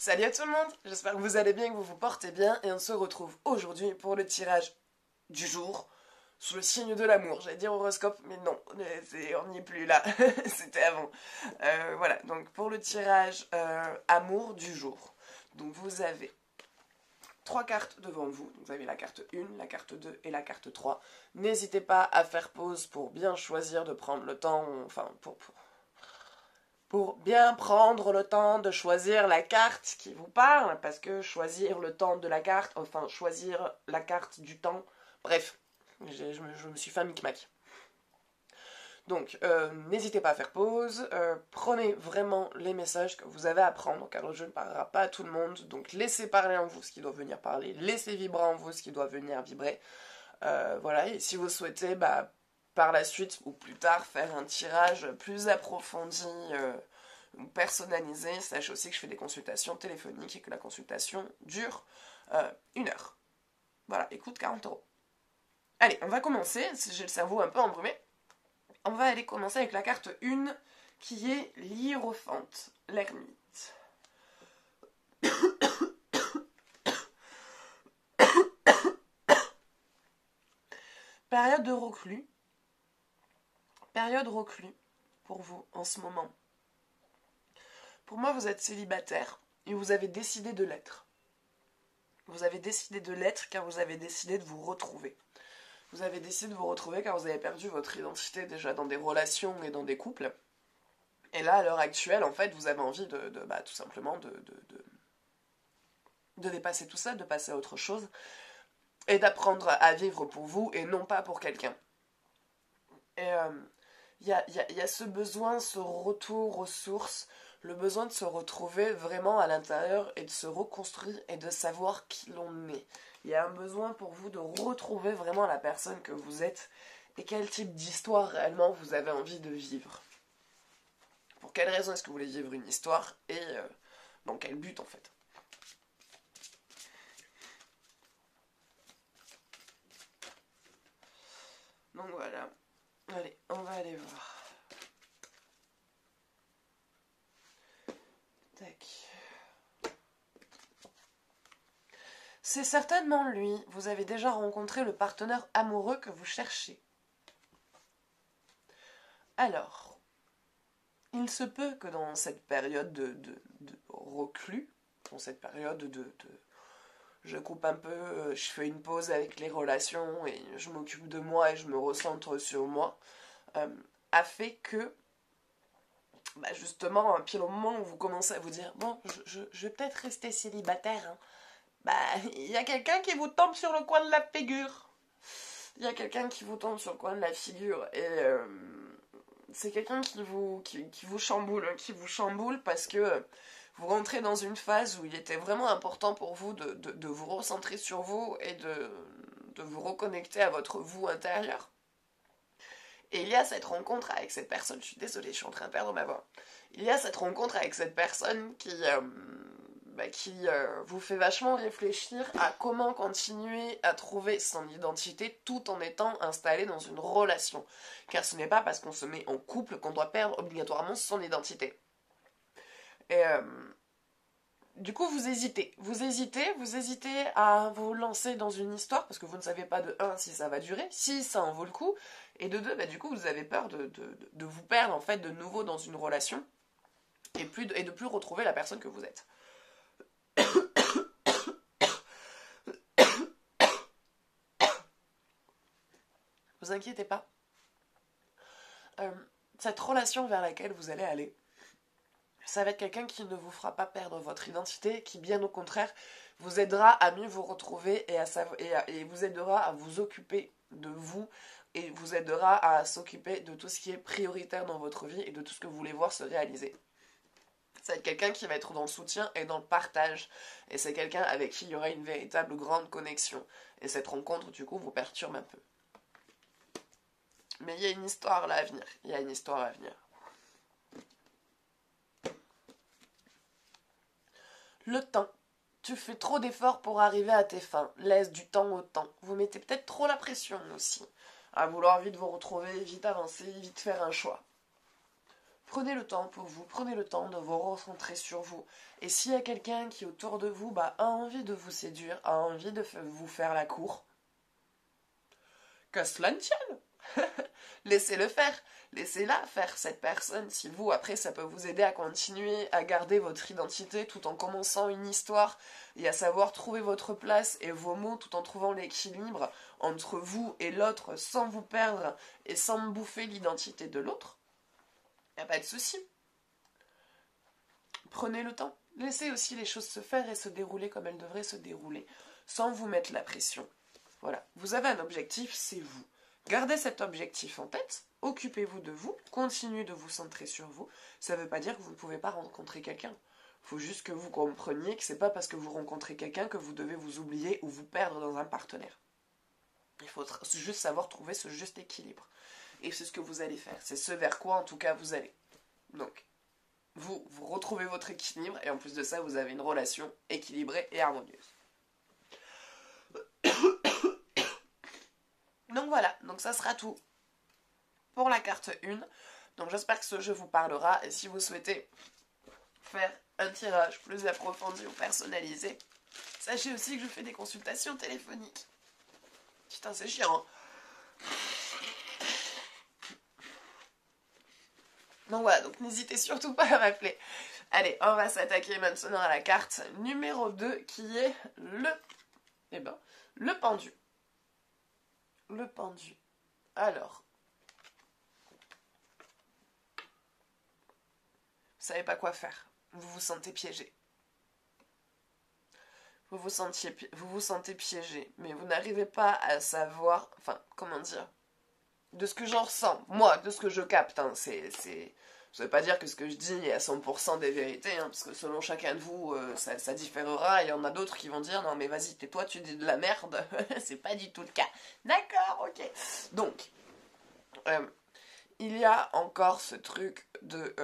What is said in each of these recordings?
Salut à tout le monde, j'espère que vous allez bien, que vous vous portez bien, et on se retrouve aujourd'hui pour le tirage du jour, sous le signe de l'amour. J'allais dire horoscope, mais non, on n'y est plus là, c'était avant. Voilà, donc pour le tirage amour du jour, donc vous avez 3 cartes devant vous, vous avez la carte 1, la carte 2 et la carte 3. N'hésitez pas à faire pause pour bien choisir de prendre le temps, enfin pour bien prendre le temps de choisir la carte qui vous parle, parce que choisir le temps de la carte, enfin choisir la carte du temps, bref, je me suis fait un micmac. Donc, n'hésitez pas à faire pause, prenez vraiment les messages que vous avez à prendre, car le jeu ne parlera pas à tout le monde, donc laissez parler en vous ce qui doit venir parler, laissez vibrer en vous ce qui doit venir vibrer, voilà, et si vous souhaitez, par la suite ou plus tard, faire un tirage plus approfondi, personnalisé, sachez aussi que je fais des consultations téléphoniques et que la consultation dure 1 heure. Voilà, et coûte 40 €. Allez, on va commencer, j'ai le cerveau un peu embrumé. On va aller commencer avec la carte 1, qui est l'Hiérophante, l'ermite. Période de reclus. Période reclus pour vous en ce moment. Pour moi, vous êtes célibataire et vous avez décidé de l'être. Vous avez décidé de l'être car vous avez décidé de vous retrouver. Vous avez décidé de vous retrouver car vous avez perdu votre identité déjà dans des relations et dans des couples. Et là, à l'heure actuelle, en fait, vous avez envie tout simplement de dépasser tout ça, de passer à autre chose et d'apprendre à vivre pour vous et non pas pour quelqu'un. Et il y a ce besoin, ce retour aux sources, le besoin de se retrouver vraiment à l'intérieur et de se reconstruire et de savoir qui l'on est. Il y a un besoin pour vous de retrouver vraiment la personne que vous êtes et quel type d'histoire réellement vous avez envie de vivre. Pour quelle raison est-ce que vous voulez vivre une histoire et dans quel but en fait. Donc voilà. Allez, on va aller voir. Tac. C'est certainement lui. Vous avez déjà rencontré le partenaire amoureux que vous cherchez. Alors, il se peut que dans cette période de reclus, dans cette période je coupe un peu, je fais une pause avec les relations et je m'occupe de moi et je me recentre sur moi, a fait que, justement, pile au moment où vous commencez à vous dire, bon, je vais peut-être rester célibataire, hein, il y a quelqu'un qui vous tombe sur le coin de la figure. Il y a quelqu'un qui vous tombe sur le coin de la figure et c'est quelqu'un qui vous chamboule parce que vous rentrez dans une phase où il était vraiment important pour vous de vous recentrer sur vous et de vous reconnecter à votre vous intérieur. Et il y a cette rencontre avec cette personne, je suis désolée, je suis en train de perdre ma voix. Il y a cette rencontre avec cette personne qui vous fait vachement réfléchir à comment continuer à trouver son identité tout en étant installé dans une relation. Car ce n'est pas parce qu'on se met en couple qu'on doit perdre obligatoirement son identité. Et du coup, vous hésitez à vous lancer dans une histoire parce que vous ne savez pas de 1 si ça va durer, si ça en vaut le coup, et de 2, du coup, vous avez peur de vous perdre en fait de nouveau dans une relation et de plus retrouver la personne que vous êtes. Vous inquiétez pas. Cette relation vers laquelle vous allez aller, ça va être quelqu'un qui ne vous fera pas perdre votre identité, qui bien au contraire vous aidera à mieux vous retrouver et vous aidera à vous occuper de vous et vous aidera à s'occuper de tout ce qui est prioritaire dans votre vie et de tout ce que vous voulez voir se réaliser. Ça va être quelqu'un qui va être dans le soutien et dans le partage. Et c'est quelqu'un avec qui il y aura une véritable grande connexion. Et cette rencontre, du coup, vous perturbe un peu. Mais il y a une histoire là à venir. Il y a une histoire à venir. Le temps. Tu fais trop d'efforts pour arriver à tes fins. Laisse du temps au temps. Vous mettez peut-être trop la pression aussi. À vouloir vite vous retrouver, vite avancer, vite faire un choix. Prenez le temps pour vous, prenez le temps de vous recentrer sur vous. Et s'il y a quelqu'un qui autour de vous a envie de vous séduire, a envie de vous faire la cour, que cela ne tienne. Laissez-le faire. Laissez-la faire, cette personne. Si vous, après, ça peut vous aider à continuer à garder votre identité tout en commençant une histoire et à savoir trouver votre place et vos mots tout en trouvant l'équilibre entre vous et l'autre sans vous perdre et sans bouffer l'identité de l'autre, il n'y a pas de souci. Prenez le temps. Laissez aussi les choses se faire et se dérouler comme elles devraient se dérouler, sans vous mettre la pression. Voilà. Vous avez un objectif, c'est vous. Gardez cet objectif en tête, occupez-vous de vous, continuez de vous centrer sur vous. Ça ne veut pas dire que vous ne pouvez pas rencontrer quelqu'un. Il faut juste que vous compreniez que c'est pas parce que vous rencontrez quelqu'un que vous devez vous oublier ou vous perdre dans un partenaire. Il faut juste savoir trouver ce juste équilibre. Et c'est ce que vous allez faire. C'est ce vers quoi, en tout cas, vous allez. Donc, vous retrouvez votre équilibre et en plus de ça, vous avez une relation équilibrée et harmonieuse. Donc voilà, donc ça sera tout pour la carte 1. Donc j'espère que ce jeu vous parlera. Et si vous souhaitez faire un tirage plus approfondi ou personnalisé, sachez aussi que je fais des consultations téléphoniques. Putain, c'est chiant, hein. Donc voilà, donc n'hésitez surtout pas à m'appeler. Allez, on va s'attaquer maintenant à la carte numéro 2 qui est le pendu. Le pendu. Alors, vous savez pas quoi faire. Vous vous sentez piégé. Vous vous sentez piégé, mais vous n'arrivez pas à savoir, enfin, comment dire, de ce que j'en ressens, moi, de ce que je capte, hein, ça veut pas dire que ce que je dis est à 100% des vérités, hein, parce que selon chacun de vous, ça différera, et il y en a d'autres qui vont dire, non mais vas-y, tais-toi, tu dis de la merde, c'est pas du tout le cas. D'accord, ok. Donc, il y a encore ce truc de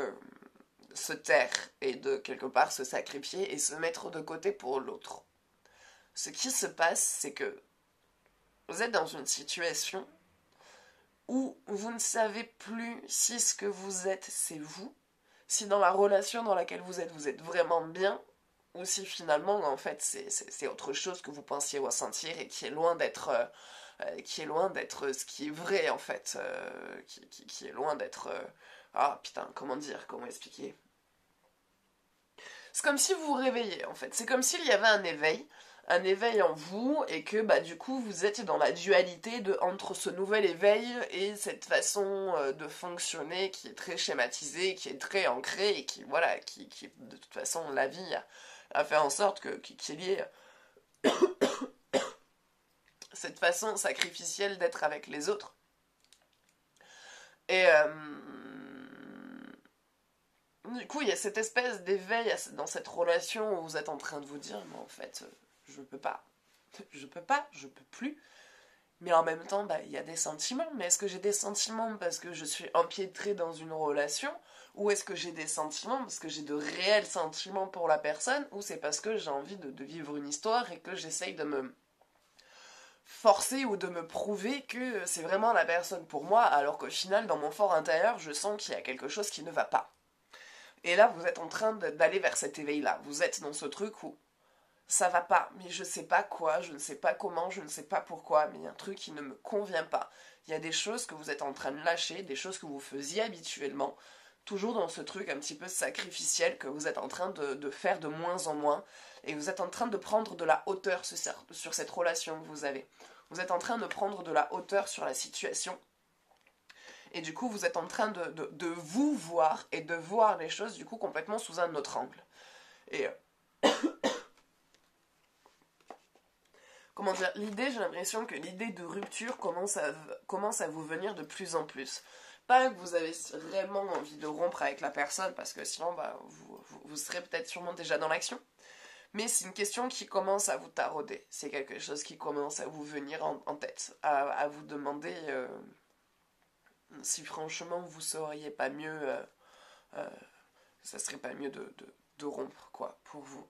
se taire, et de quelque part se sacrifier, et se mettre de côté pour l'autre. Ce qui se passe, c'est que vous êtes dans une situation où vous ne savez plus si ce que vous êtes, c'est vous, si dans la relation dans laquelle vous êtes vraiment bien, ou si finalement, en fait, c'est autre chose que vous pensiez ressentir et qui est loin d'être ce qui est vrai, en fait, qui est loin d'être... ah, putain, comment expliquer? C'est comme si vous vous réveillez, en fait. C'est comme s'il y avait un éveil en vous, et que bah du coup vous êtes dans la dualité entre ce nouvel éveil et cette façon de fonctionner qui est très schématisée, qui est très ancrée, et qui voilà, qui de toute façon la vie a fait en sorte qu'il y ait cette façon sacrificielle d'être avec les autres. Et du coup il y a cette espèce d'éveil dans cette relation où vous êtes en train de vous dire mais en fait je peux plus. Mais en même temps, bah, il y a des sentiments. Mais est-ce que j'ai des sentiments parce que je suis empiétrée dans une relation? Ou est-ce que j'ai des sentiments parce que j'ai de réels sentiments pour la personne? Ou c'est parce que j'ai envie de vivre une histoire et que j'essaye de me forcer ou de me prouver que c'est vraiment la personne pour moi, alors qu'au final, dans mon fort intérieur, je sens qu'il y a quelque chose qui ne va pas. Et là, vous êtes en train d'aller vers cet éveil-là. Vous êtes dans ce truc où ça va pas, mais je sais pas quoi, je ne sais pas comment, je ne sais pas pourquoi, mais il y a un truc qui ne me convient pas. Il y a des choses que vous êtes en train de lâcher, des choses que vous faisiez habituellement, toujours dans ce truc un petit peu sacrificiel que vous êtes en train de faire de moins en moins, et vous êtes en train de prendre de la hauteur sur cette relation que vous avez. Vous êtes en train de prendre de la hauteur sur la situation, et du coup vous êtes en train de vous voir, et de voir les choses du coup complètement sous un autre angle. Et... comment dire, j'ai l'impression que l'idée de rupture commence à vous venir de plus en plus. Pas que vous avez vraiment envie de rompre avec la personne, parce que sinon, bah, vous serez peut-être sûrement déjà dans l'action. Mais c'est une question qui commence à vous tarauder. C'est quelque chose qui commence à vous venir en tête. À vous demander si franchement vous sauriez pas mieux... ça serait pas mieux de rompre, quoi, pour vous.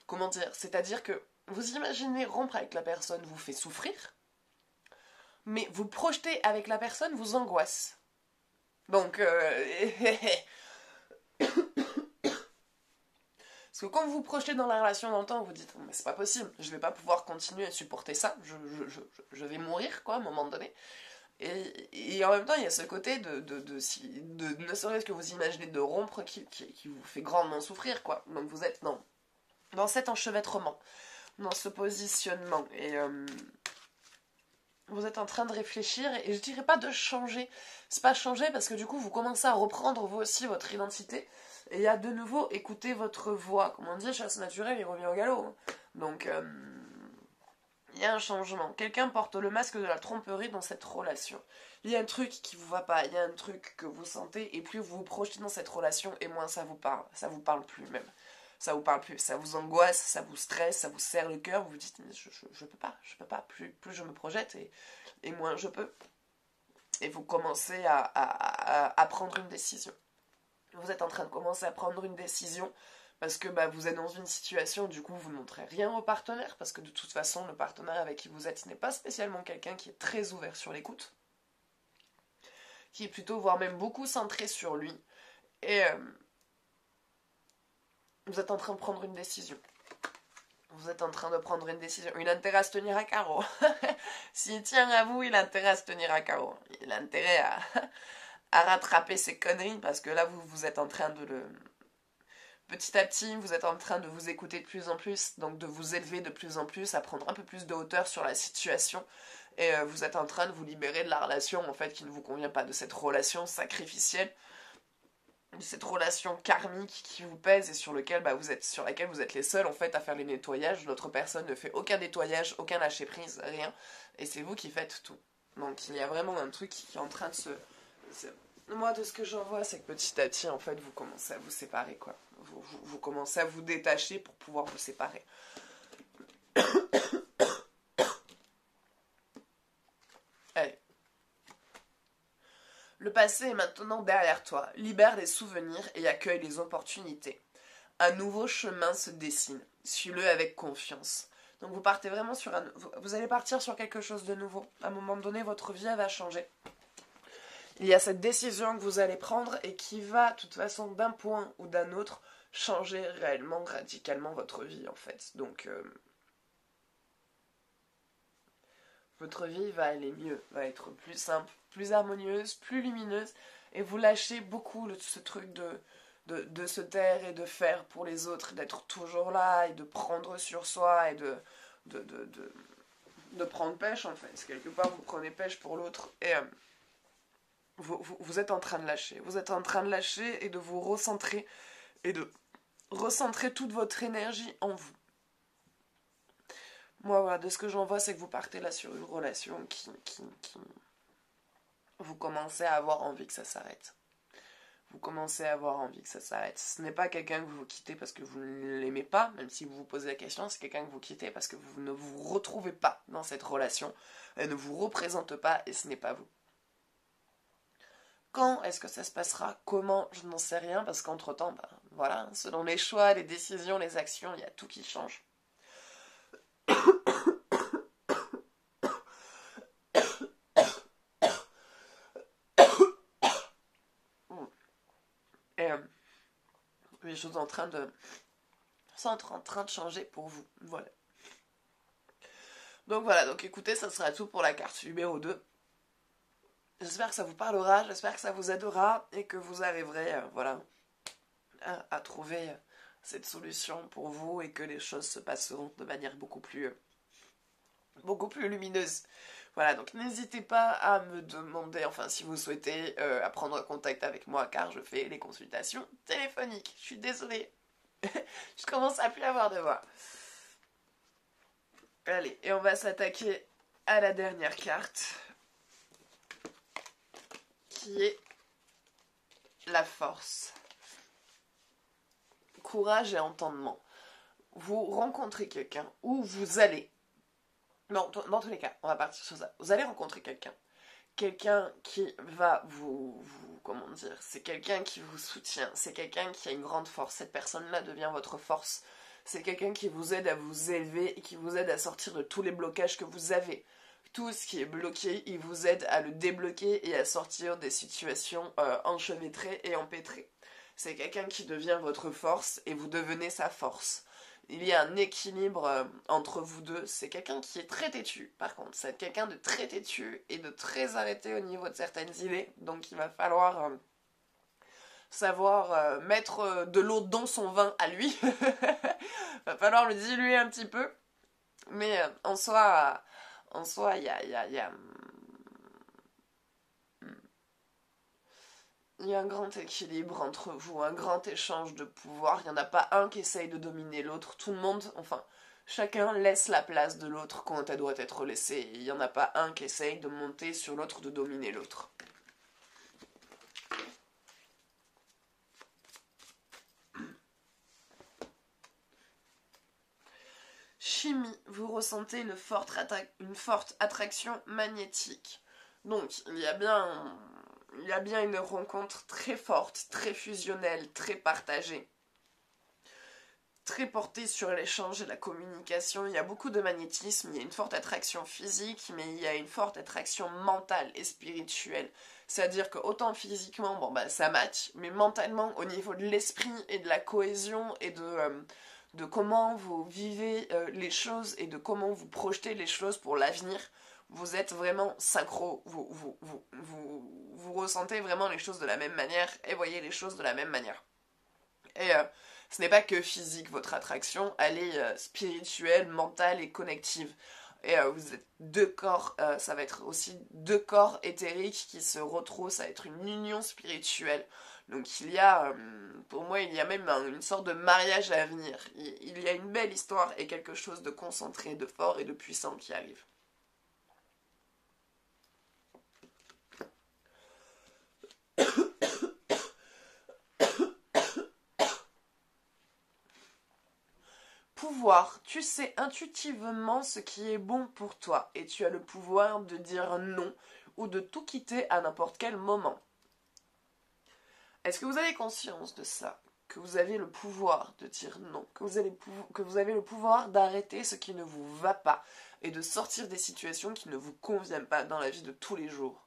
Comment dire? C'est-à-dire que vous imaginez rompre avec la personne vous fait souffrir, mais vous projeter avec la personne vous angoisse. Donc, parce que quand vous vous projetez dans la relation dans le temps, vous dites, mais c'est pas possible, je vais pas pouvoir continuer à supporter ça, je vais mourir, quoi, à un moment donné. Et en même temps, il y a ce côté ne serait-ce que vous imaginez de rompre qui vous fait grandement souffrir, quoi. Donc vous êtes dans cet enchevêtrement, dans ce positionnement. Et vous êtes en train de réfléchir, et je dirais pas de changer. C'est pas changer parce que du coup, vous commencez à reprendre vous aussi votre identité. Et à de nouveau écouter votre voix. Comme on dit, chasse naturelle, il revient au galop. Hein. Donc, il y a un changement. Quelqu'un porte le masque de la tromperie dans cette relation. Il y a un truc qui vous va pas, il y a un truc que vous sentez, et plus vous vous projetez dans cette relation, et moins ça vous parle. Ça vous parle plus même. Ça vous parle plus, ça vous angoisse, ça vous stresse, ça vous serre le cœur, vous vous dites, mais je peux pas, plus je me projette, et moins je peux. Et vous commencez à prendre une décision. Vous êtes en train de commencer à prendre une décision parce que vous êtes dans une situation où du coup vous ne montrez rien au partenaire parce que de toute façon le partenaire avec qui vous êtes n'est pas spécialement quelqu'un qui est très ouvert sur l'écoute, qui est plutôt voire même beaucoup centré sur lui, et vous êtes en train de prendre une décision. Vous êtes en train de prendre une décision. Il a intérêt à se tenir à carreau. S'il tient à vous, il a intérêt à se tenir à carreau. Il a intérêt à rattraper ses conneries parce que là vous êtes en train de le... Petit à petit, vous êtes en train de vous écouter de plus en plus, donc de vous élever de plus en plus, à prendre un peu plus de hauteur sur la situation, et vous êtes en train de vous libérer de la relation en fait qui ne vous convient pas, de cette relation sacrificielle, de cette relation karmique qui vous pèse et sur laquelle vous êtes les seuls en fait à faire les nettoyages. L'autre personne ne fait aucun nettoyage, aucun lâcher prise, rien, et c'est vous qui faites tout. Donc il y a vraiment un truc qui est en train de se... Moi, de ce que j'en vois, c'est que petit à petit, en fait, vous commencez à vous séparer, quoi. Vous commencez à vous détacher pour pouvoir vous séparer. Allez. Le passé est maintenant derrière toi. Libère les souvenirs et accueille les opportunités. Un nouveau chemin se dessine. Suis-le avec confiance. Donc vous partez vraiment sur vous allez partir sur quelque chose de nouveau. À un moment donné, votre vie va changer. Il y a cette décision que vous allez prendre et qui va, de toute façon, d'un point ou d'un autre, changer réellement, radicalement votre vie, en fait. Donc, votre vie va aller mieux, va être plus simple, plus harmonieuse, plus lumineuse, et vous lâchez beaucoup ce truc de se taire et de faire pour les autres, d'être toujours là, et de prendre sur soi, et de prendre pêche, en fait. Quelque part, vous prenez pêche pour l'autre, et... Vous êtes en train de lâcher. Vous êtes en train de lâcher et de vous recentrer et de recentrer toute votre énergie en vous. Moi, voilà, de ce que j'en vois, c'est que vous partez là sur une relation qui... Vous commencez à avoir envie que ça s'arrête. Vous commencez à avoir envie que ça s'arrête. Ce n'est pas quelqu'un que vous quittez parce que vous ne l'aimez pas, même si vous vous posez la question, c'est quelqu'un que vous quittez parce que vous ne vous retrouvez pas dans cette relation. Elle ne vous représente pas et ce n'est pas vous. Quand est-ce que ça se passera? Comment? Je n'en sais rien, parce qu'entre-temps, voilà, selon les choix, les décisions, les actions, il y a tout qui change. Et les choses sont en train de changer pour vous. Voilà. Donc voilà, donc écoutez, ça sera tout pour la carte numéro 2. J'espère que ça vous parlera, j'espère que ça vous aidera et que vous arriverez à trouver cette solution pour vous et que les choses se passeront de manière beaucoup plus lumineuse. Voilà, donc n'hésitez pas à me demander, enfin si vous souhaitez, à prendre contact avec moi car je fais les consultations téléphoniques. Je suis désolée, je commence à plus avoir de voix. Allez, et on va s'attaquer à la dernière carte, qui est la force. Courage et entendement. Vous rencontrez quelqu'un ou vous allez... Non, dans tous les cas, on va partir sur ça. Vous allez rencontrer quelqu'un. Quelqu'un qui va comment dire, c'est quelqu'un qui vous soutient. C'est quelqu'un qui a une grande force. Cette personne-là devient votre force. C'est quelqu'un qui vous aide à vous élever et qui vous aide à sortir de tous les blocages que vous avez. Tout ce qui est bloqué, il vous aide à le débloquer et à sortir des situations enchevêtrées et empêtrées. C'est quelqu'un qui devient votre force et vous devenez sa force. Il y a un équilibre entre vous deux. C'est quelqu'un qui est très têtu, par contre. C'est quelqu'un de très têtu et de très arrêté au niveau de certaines idées. Donc il va falloir savoir mettre de l'eau dans son vin à lui. Va falloir le diluer un petit peu. Mais en soi, il y a un grand équilibre entre vous, un grand échange de pouvoir. Il n'y en a pas un qui essaye de dominer l'autre. Tout le monde, enfin, chacun laisse la place de l'autre quand elle doit être laissée. Il n'y en a pas un qui essaye de monter sur l'autre, de dominer l'autre. Chimie, vous ressentez une forte attraction magnétique. Donc, il y a bien une rencontre très forte, très fusionnelle, très partagée, très portée sur l'échange et la communication. Il y a beaucoup de magnétisme, il y a une forte attraction physique, mais il y a une forte attraction mentale et spirituelle. C'est-à-dire que autant physiquement, bon bah ça match, mais mentalement, au niveau de l'esprit et de la cohésion et de comment vous vivez les choses et de comment vous projetez les choses pour l'avenir, vous êtes vraiment synchro, vous ressentez vraiment les choses de la même manière et voyez les choses de la même manière. Et ce n'est pas que physique votre attraction, elle est spirituelle, mentale et connective. Et vous êtes deux corps, ça va être aussi deux corps éthériques qui se retrouvent, ça va être une union spirituelle. Donc il y a, pour moi, il y a même une sorte de mariage à venir. Il y a une belle histoire et quelque chose de concentré, de fort et de puissant qui arrive. Pouvoir, tu sais intuitivement ce qui est bon pour toi et tu as le pouvoir de dire non ou de tout quitter à n'importe quel moment. Est-ce que vous avez conscience de ça? Que vous avez le pouvoir de dire non, que vous avez le pouvoir d'arrêter ce qui ne vous va pas et de sortir des situations qui ne vous conviennent pas dans la vie de tous les jours.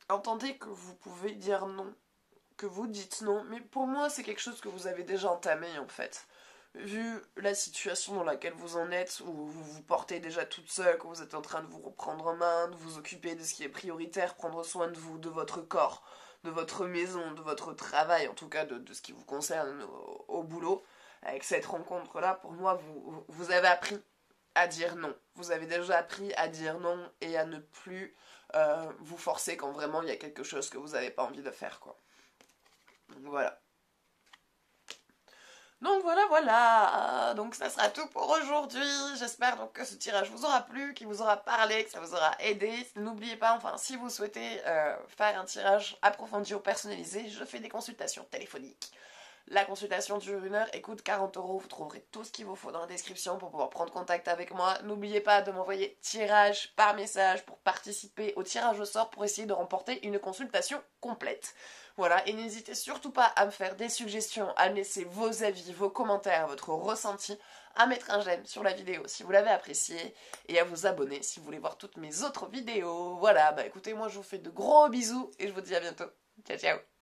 Entendez que vous pouvez dire non, que vous dites non, mais pour moi c'est quelque chose que vous avez déjà entamé en fait. Vu la situation dans laquelle vous en êtes, où vous vous portez déjà toute seule, que vous êtes en train de vous reprendre en main, de vous occuper de ce qui est prioritaire, prendre soin de vous, de votre corps, de votre maison, de votre travail, en tout cas de ce qui vous concerne au boulot, avec cette rencontre-là, pour moi, vous avez appris à dire non. Vous avez déjà appris à dire non et à ne plus vous forcer quand vraiment il y a quelque chose que vous n'avez pas envie de faire, quoi. Donc voilà. Donc voilà, donc ça sera tout pour aujourd'hui. J'espère donc que ce tirage vous aura plu, qu'il vous aura parlé, que ça vous aura aidé. N'oubliez pas, enfin, si vous souhaitez faire un tirage approfondi ou personnalisé, je fais des consultations téléphoniques. La consultation dure 1 heure et coûte 40 €. Vous trouverez tout ce qu'il vous faut dans la description pour pouvoir prendre contact avec moi. N'oubliez pas de m'envoyer tirage par message pour participer au tirage au sort pour essayer de remporter une consultation complète. Voilà, et n'hésitez surtout pas à me faire des suggestions, à me laisser vos avis, vos commentaires, votre ressenti, à mettre un j'aime sur la vidéo si vous l'avez appréciée et à vous abonner si vous voulez voir toutes mes autres vidéos. Voilà, bah écoutez, moi je vous fais de gros bisous et je vous dis à bientôt. Ciao ciao.